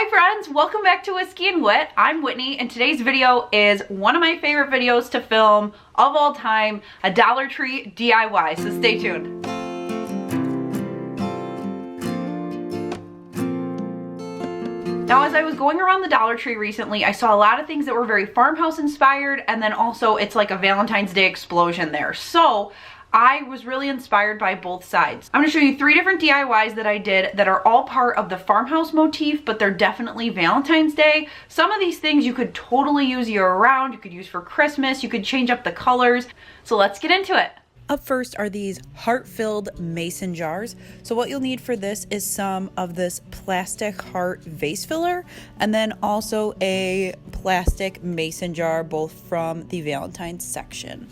Hi friends, welcome back to Whiskey and Whit. I'm Whitney and today's video is one of my favorite videos to film of all time, a Dollar Tree DIY, so stay tuned. Now, as I was going around the Dollar Tree recently, I saw a lot of things that were very farmhouse inspired, and then also it's like a Valentine's Day explosion there. So I was really inspired by both sides. I'm gonna show you 3 different DIYs that I did that are all part of the farmhouse motif, but they're definitely Valentine's Day. Some of these things you could totally use year round. You could use for Christmas. You could change up the colors. So let's get into it. Up first are these heart-filled mason jars. So what you'll need for this is some of this plastic heart vase filler and then also a plastic mason jar, both from the Valentine's section.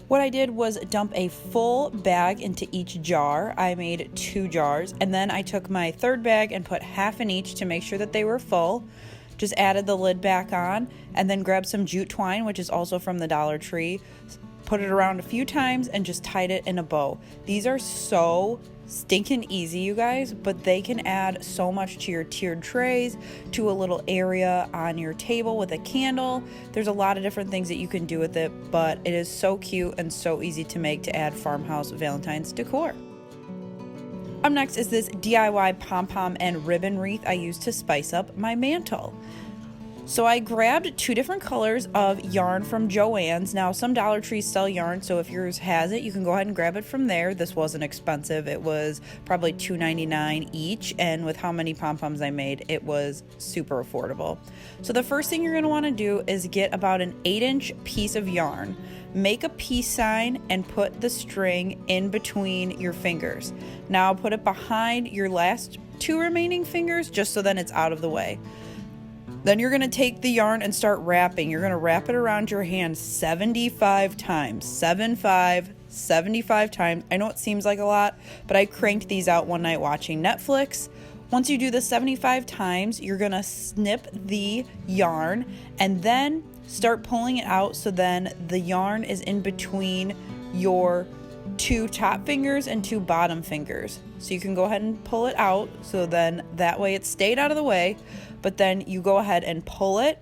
What I did was dump a full bag into each jar. I made 2 jars, and then I took my third bag and put half in each to make sure that they were full. Just added the lid back on and then grabbed some jute twine, which is also from the Dollar Tree. Put it around a few times and just tied it in a bow. These are so stinking easy, you guys, but they can add so much to your tiered trays, to a little area on your table with a candle. There's a lot of different things that you can do with it, but it is so cute and so easy to make to add farmhouse Valentine's decor. Up next is this DIY pom-pom and ribbon wreath I used to spice up my mantle. So I grabbed 2 different colors of yarn from Joann's. Now, some Dollar Trees sell yarn, so if yours has it, you can go ahead and grab it from there. This wasn't expensive. It was probably $2.99 each, and with how many pom-poms I made, it was super affordable. So the first thing you're going to want to do is get about an 8-inch piece of yarn. Make a peace sign and put the string in between your fingers. Now put it behind your last 2 remaining fingers, just so then it's out of the way. Then you're going to take the yarn and start wrapping. You're going to wrap it around your hand 75 times. 75 times. I know it seems like a lot, but I cranked these out one night watching Netflix. Once you do this 75 times, you're going to snip the yarn and then start pulling it out, so then the yarn is in between your 2 top fingers and 2 bottom fingers. So you can go ahead and pull it out, so then that way it stayed out of the way, but then you go ahead and pull it,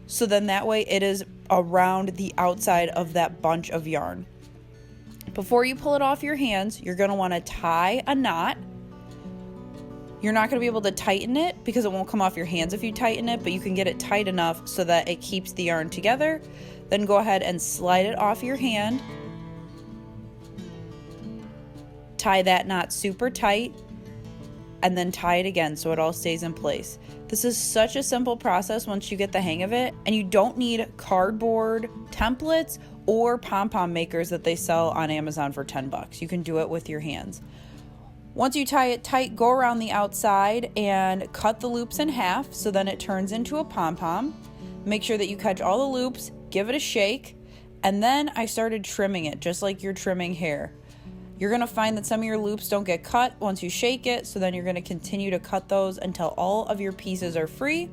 so then that way it is around the outside of that bunch of yarn. Before you pull it off your hands, you're going to want to tie a knot. You're not going to be able to tighten it because it won't come off your hands if you tighten it, but you can get it tight enough so that it keeps the yarn together. Then go ahead and slide it off your hand. Tie that knot super tight and then tie it again so it all stays in place. This is such a simple process once you get the hang of it, and you don't need cardboard templates or pom-pom makers that they sell on Amazon for 10 bucks. You can do it with your hands. Once you tie it tight, go around the outside and cut the loops in half so then it turns into a pom-pom. Make sure that you catch all the loops, give it a shake, and then I started trimming it just like you're trimming hair. You're going to find that some of your loops don't get cut once you shake it, so then you're going to continue to cut those until all of your pieces are free.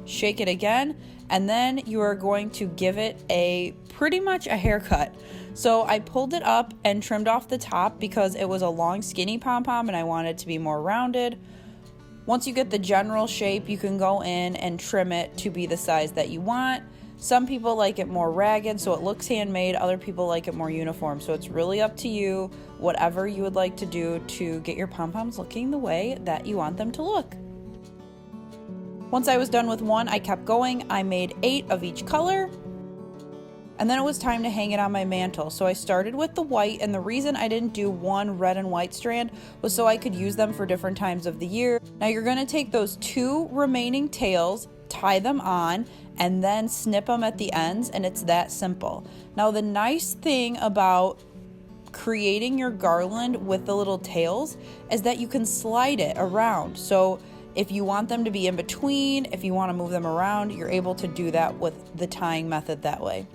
Shake it again, and then you are going to give it pretty much a haircut. So I pulled it up and trimmed off the top because it was a long skinny pom-pom and I wanted it to be more rounded. Once you get the general shape, you can go in and trim it to be the size that you want. Some people like it more ragged, so it looks handmade. Other people like it more uniform, so it's really up to you, whatever you would like to do to get your pom-poms looking the way that you want them to look. Once I was done with one, I kept going. I made 8 of each color. And then it was time to hang it on my mantle. So I started with the white, and the reason I didn't do one red and white strand was so I could use them for different times of the year. Now you're going to take those 2 remaining tails, tie them on, and then snip them at the ends, and it's that simple. Now the nice thing about creating your garland with the little tails is that you can slide it around. So if you want them to be in between, if you want to move them around, you're able to do that with the tying method that way.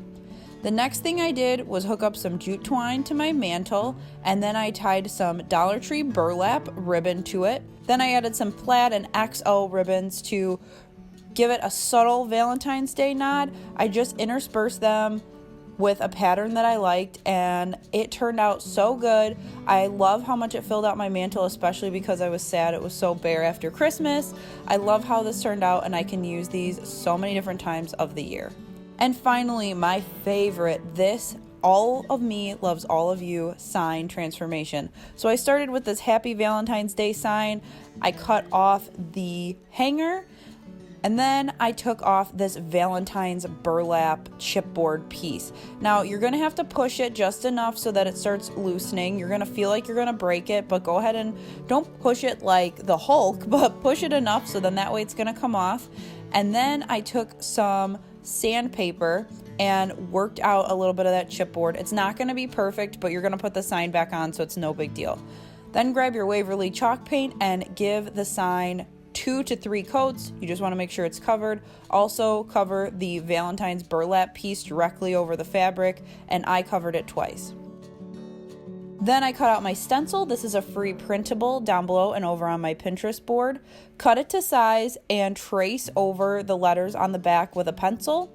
The next thing I did was hook up some jute twine to my mantle, and then I tied some Dollar Tree burlap ribbon to it. Then I added some plaid and XO ribbons to give it a subtle Valentine's Day nod. I just interspersed them with a pattern that I liked, and it turned out so good. I love how much it filled out my mantle, especially because I was sad it was so bare after Christmas. I love how this turned out, and I can use these so many different times of the year. And finally, my favorite, this All of Me Loves All of You sign transformation. So I started with this Happy Valentine's Day sign. I cut off the hanger, and then I took off this Valentine's burlap chipboard piece. Now you're gonna have to push it just enough so that it starts loosening. You're gonna feel like you're gonna break it, but go ahead and don't push it like the Hulk, but push it enough so then that way it's gonna come off. And then I took some sandpaper and worked out a little bit of that chipboard. It's not gonna be perfect, but you're gonna put the sign back on, so it's no big deal. Then grab your Waverly chalk paint and give the sign 2 to 3 coats. You just want to make sure it's covered. Also cover the Valentine's burlap piece directly over the fabric, and I covered it twice. Then I cut out my stencil. This is a free printable down below and over on my Pinterest board. Cut it to size and trace over the letters on the back with a pencil.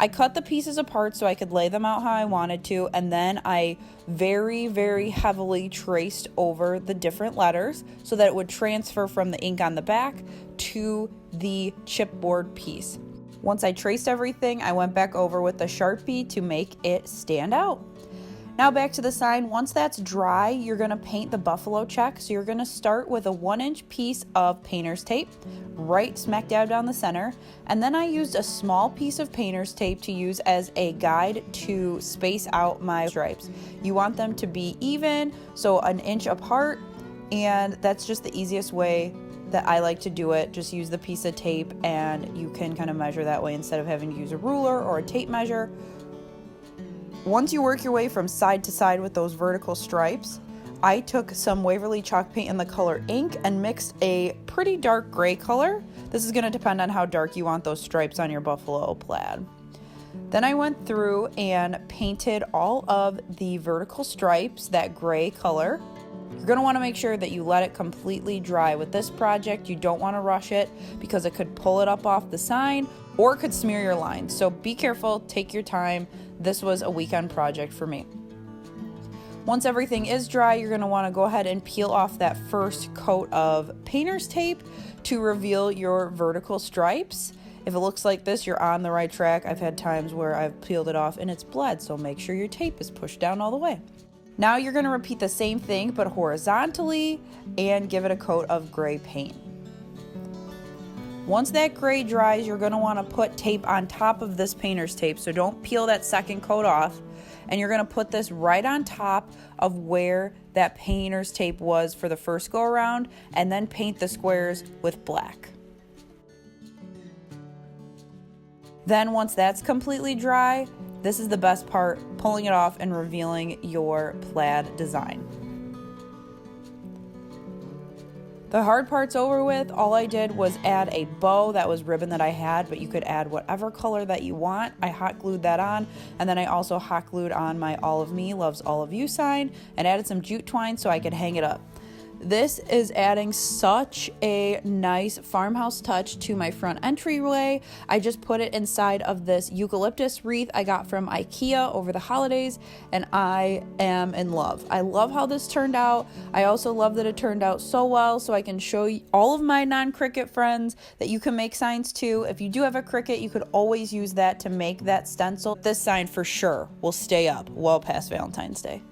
I cut the pieces apart so I could lay them out how I wanted to, and then I very, very heavily traced over the different letters so that it would transfer from the ink on the back to the chipboard piece. Once I traced everything, I went back over with the Sharpie to make it stand out. Now back to the sign. Once that's dry, you're gonna paint the buffalo check. So you're gonna start with a 1-inch piece of painter's tape, right smack dab down the center. And then I used a small piece of painter's tape to use as a guide to space out my stripes. You want them to be even, so 1 inch apart, and that's just the easiest way that I like to do it. Just use the piece of tape and you can kind of measure that way instead of having to use a ruler or a tape measure. Once you work your way from side to side with those vertical stripes, I took some Waverly chalk paint in the color ink and mixed a pretty dark gray color. This is going to depend on how dark you want those stripes on your buffalo plaid. Then I went through and painted all of the vertical stripes that gray color. You're going to want to make sure that you let it completely dry. With this project, you don't want to rush it because it could pull it up off the sign or it could smear your lines. So be careful, take your time. This was a weekend project for me. Once everything is dry, you're going to want to go ahead and peel off that first coat of painter's tape to reveal your vertical stripes. If it looks like this, you're on the right track. I've had times where I've peeled it off and it's bled, so make sure your tape is pushed down all the way. Now you're going to repeat the same thing but horizontally and give it a coat of gray paint. Once that gray dries, you're going to want to put tape on top of this painter's tape, so don't peel that second coat off. And you're going to put this right on top of where that painter's tape was for the first go around, and then paint the squares with black. Then once that's completely dry, this is the best part, pulling it off and revealing your plaid design. The hard part's over with. All I did was add a bow. That was ribbon that I had, but you could add whatever color that you want. I hot glued that on, and then I also hot glued on my All of Me Loves All of You sign and added some jute twine so I could hang it up. This is adding such a nice farmhouse touch to my front entryway. I just put it inside of this eucalyptus wreath I got from IKEA over the holidays, and I am in love. I love how this turned out. I also love that it turned out so well, so I can show you all of my non-Cricut friends that you can make signs too. If you do have a Cricut, you could always use that to make that stencil. This sign for sure will stay up well past Valentine's Day.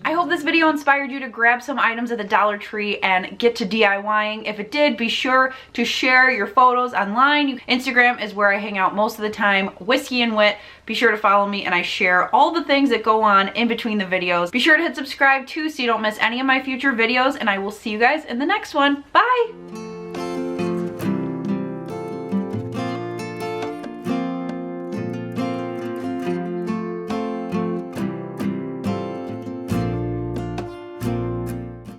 I hope this video inspired you to grab some items at the Dollar Tree and get to DIYing. If it did, be sure to share your photos online. Instagram is where I hang out most of the time, Whiskey and Whit. Be sure to follow me, and I share all the things that go on in between the videos. Be sure to hit subscribe too so you don't miss any of my future videos, and I will see you guys in the next one. Bye!